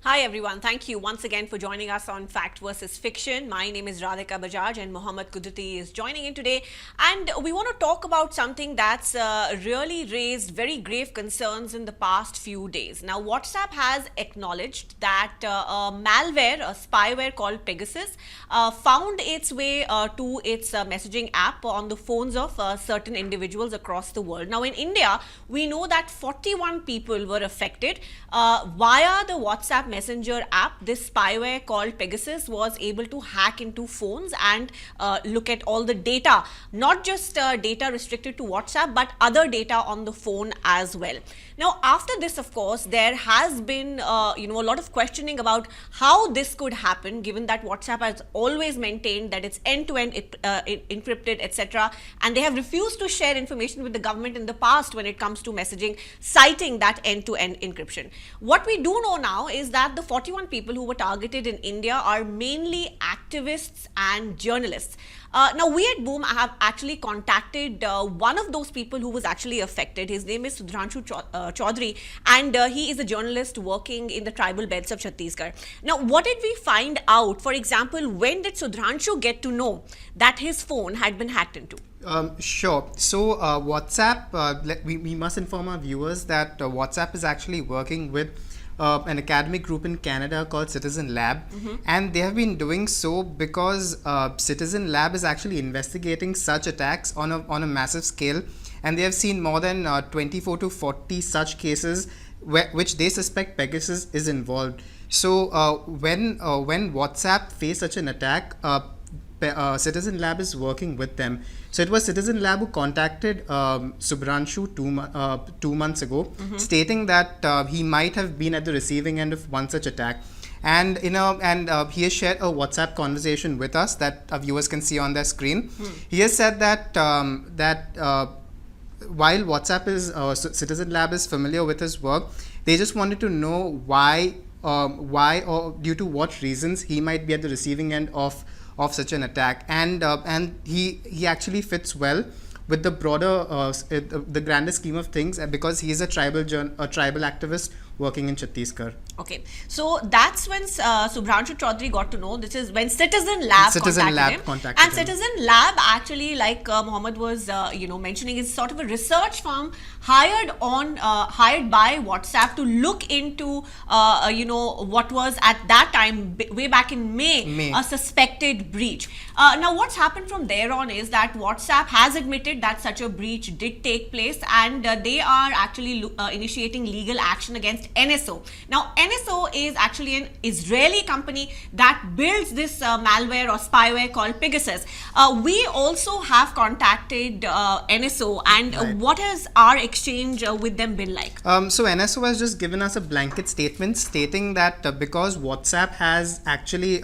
Hi everyone, thank you once again for joining us on Fact versus Fiction. My name is Radhika Bajaj and Mohammed Kuduti is joining in today. And we want to talk about something that's really raised very grave concerns in the past few days. Now, WhatsApp has acknowledged that a malware, a spyware called Pegasus, found its way to its messaging app on the phones of certain individuals across the world. Now, in India, we know that 41 people were affected via the WhatsApp Messenger app. This spyware called Pegasus was able to hack into phones and look at all the data, not just data restricted to WhatsApp, but other data on the phone as well. Now, after this, of course, there has been a lot of questioning about how this could happen, given that WhatsApp has always maintained that it's end-to-end encrypted, etc., and they have refused to share information with the government in the past when it comes to messaging, citing that end-to-end encryption. What we do know now is that the 41 people who were targeted in India are mainly activists and journalists. Now, we at Boom have actually contacted one of those people who was actually affected. His name is Sudhanshu Chaudhary, and he is a journalist working in the tribal belts of Chhattisgarh. Now, what did we find out? For example, when did Sudhanshu get to know that his phone had been hacked into? Sure. So, WhatsApp, we must inform our viewers that WhatsApp is actually working with an academic group in Canada called Citizen Lab, and they have been doing so because Citizen Lab is actually investigating such attacks on a massive scale, and they have seen more than 24 to 40 such cases which they suspect Pegasus is involved. So, when WhatsApp faced such an attack, Citizen Lab is working with them. So it was Citizen Lab who contacted Subhranshu 2 months ago, stating that he might have been at the receiving end of one such attack. And he has shared a WhatsApp conversation with us that our viewers can see on their screen. He has said that while WhatsApp is Citizen Lab is familiar with his work, they just wanted to know why or due to what reasons he might be at the receiving end of such an attack, and he actually fits well with the broader the grander scheme of things, because he is a tribal activist working in Chhattisgarh. Okay, so that's when Subhranshu Chaudhary got to know. This is when Citizen Lab contacted him. Citizen Lab actually, like Mohammed was mentioning, is sort of a research firm hired by WhatsApp to look into what was at that time, way back in May, a suspected breach. Now, what's happened from there on is that WhatsApp has admitted that such a breach did take place, and they are actually initiating legal action against NSO. Now, NSO is actually an Israeli company that builds this malware or spyware called Pegasus. We also have contacted NSO, and Right. What has our exchange with them been like? So NSO has just given us a blanket statement stating that because WhatsApp has actually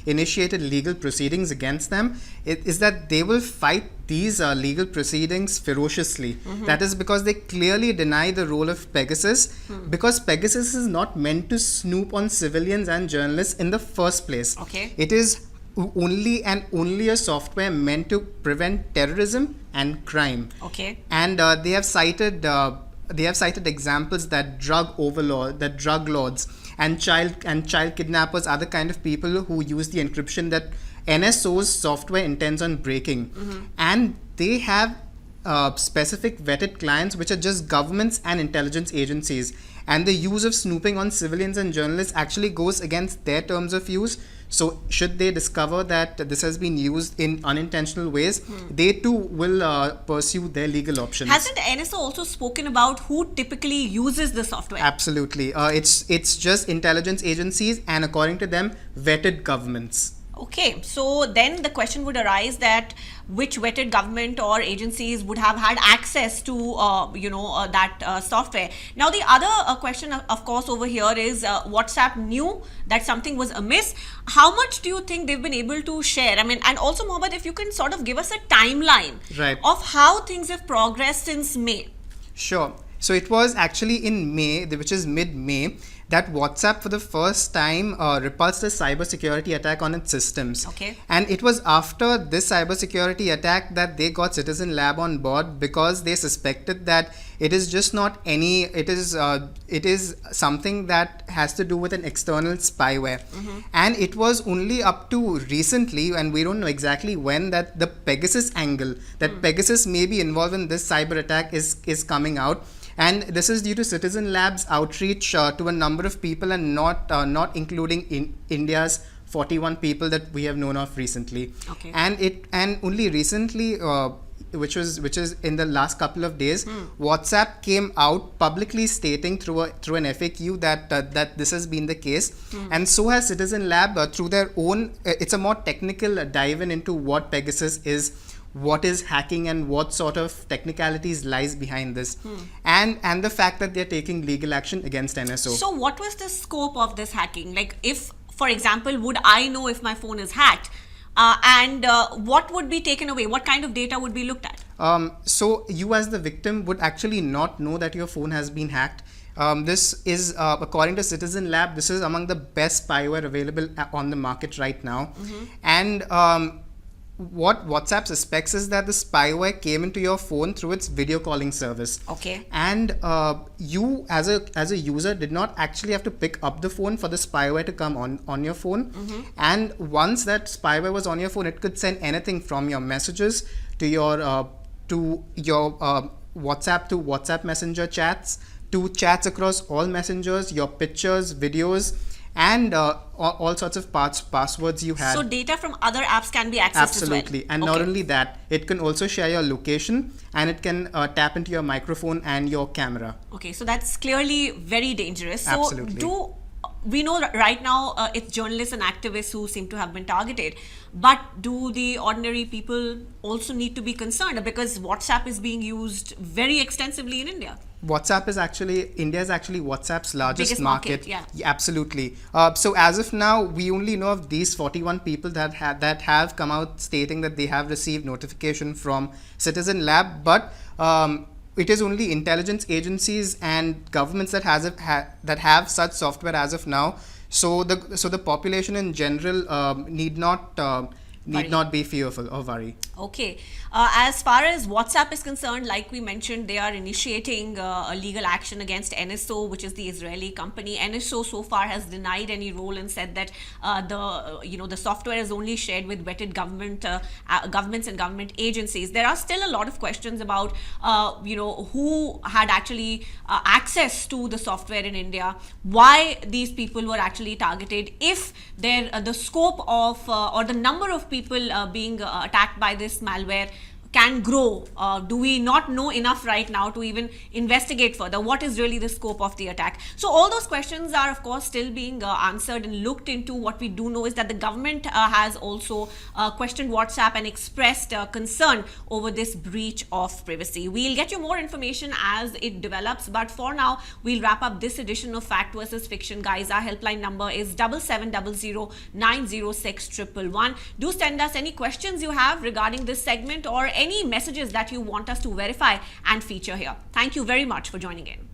initiated legal proceedings against them, is that they will fight these legal proceedings ferociously. That is because they clearly deny the role of Pegasus, because Pegasus is not meant to snoop on civilians and journalists in the first place. Okay. It is only a software meant to prevent terrorism and crime. Okay. And they have cited examples that drug lords and child kidnappers are the kind of people who use the encryption that NSO's software intends on breaking. And they have specific vetted clients, which are just governments and intelligence agencies. And the use of snooping on civilians and journalists actually goes against their terms of use. So should they discover that this has been used in unintentional ways, they too will pursue their legal options. Hasn't NSO also spoken about who typically uses the software? Absolutely. It's just intelligence agencies, and according to them, vetted governments. Okay, so then the question would arise that which vetted government or agencies would have had access to that software. Now, the other question, of course, over here is WhatsApp knew that something was amiss. How much do you think they've been able to share? I mean, and also, Mohammed, if you can sort of give us a timeline Right. of how things have progressed since May. Sure. So it was actually in May, which is mid-May, that WhatsApp for the first time repulsed a cybersecurity attack on its systems. Okay. And it was after this cybersecurity attack that they got Citizen Lab on board, because they suspected that it is just not any, it is something that has to do with an external spyware. And it was only up to recently, and we don't know exactly when, that the Pegasus angle, that Pegasus may be involved in this cyber attack is coming out. And this is due to Citizen Lab's outreach to a number of people, and not including India's 41 people that we have known of recently. Okay. And only recently, which is in the last couple of days, WhatsApp came out publicly stating through an FAQ that this has been the case, and so has Citizen Lab through their own. It's a more technical dive into what Pegasus is, what is hacking, and what sort of technicalities lies behind this, and the fact that they're taking legal action against NSO. So what was the scope of this hacking? Like, if, for example, would I know if my phone is hacked? And what would be taken away? What kind of data would be looked at? So you as the victim would actually not know that your phone has been hacked. This is, according to Citizen Lab, this is among the best spyware available on the market right now. And what WhatsApp suspects is that the spyware came into your phone through its video calling service. Okay. And you as a user did not actually have to pick up the phone for the spyware to come on your phone. And once that spyware was on your phone, it could send anything from your messages to your WhatsApp to WhatsApp Messenger chats, to chats across all messengers, your pictures, videos, and all sorts of passwords you had. So data from other apps can be accessed Absolutely. as well. And not only that, it can also share your location, and it can tap into your microphone and your camera. Okay, so that's clearly very dangerous. So Absolutely. we know that right now it's journalists and activists who seem to have been targeted, but do the ordinary people also need to be concerned, because WhatsApp is being used very extensively in India? WhatsApp is actually, India is actually WhatsApp's largest Biggest market, yeah. Absolutely. So as of now, we only know of these 41 people that have come out stating that they have received notification from Citizen Lab, but it is only intelligence agencies and governments that have such software as of now. So the population in general need not be fearful or worry. Okay. As far as WhatsApp is concerned, like we mentioned, they are initiating a legal action against NSO, which is the Israeli company. NSO so far has denied any role and said that the software is only shared with vetted governments and government agencies. There are still a lot of questions about who had actually access to the software in India, why these people were actually targeted, if the scope of or the number of people being attacked by this malware can grow. Do we not know enough right now to even investigate further? What is really the scope of the attack? So all those questions are of course still being answered and looked into. What we do know is that the government has also questioned WhatsApp and expressed concern over this breach of privacy. We'll get you more information as it develops, but for now we'll wrap up this edition of Fact versus Fiction. Guys, our helpline number is 7700 906 111. Do send us any questions you have regarding this segment or any messages that you want us to verify and feature here. Thank you very much for joining in.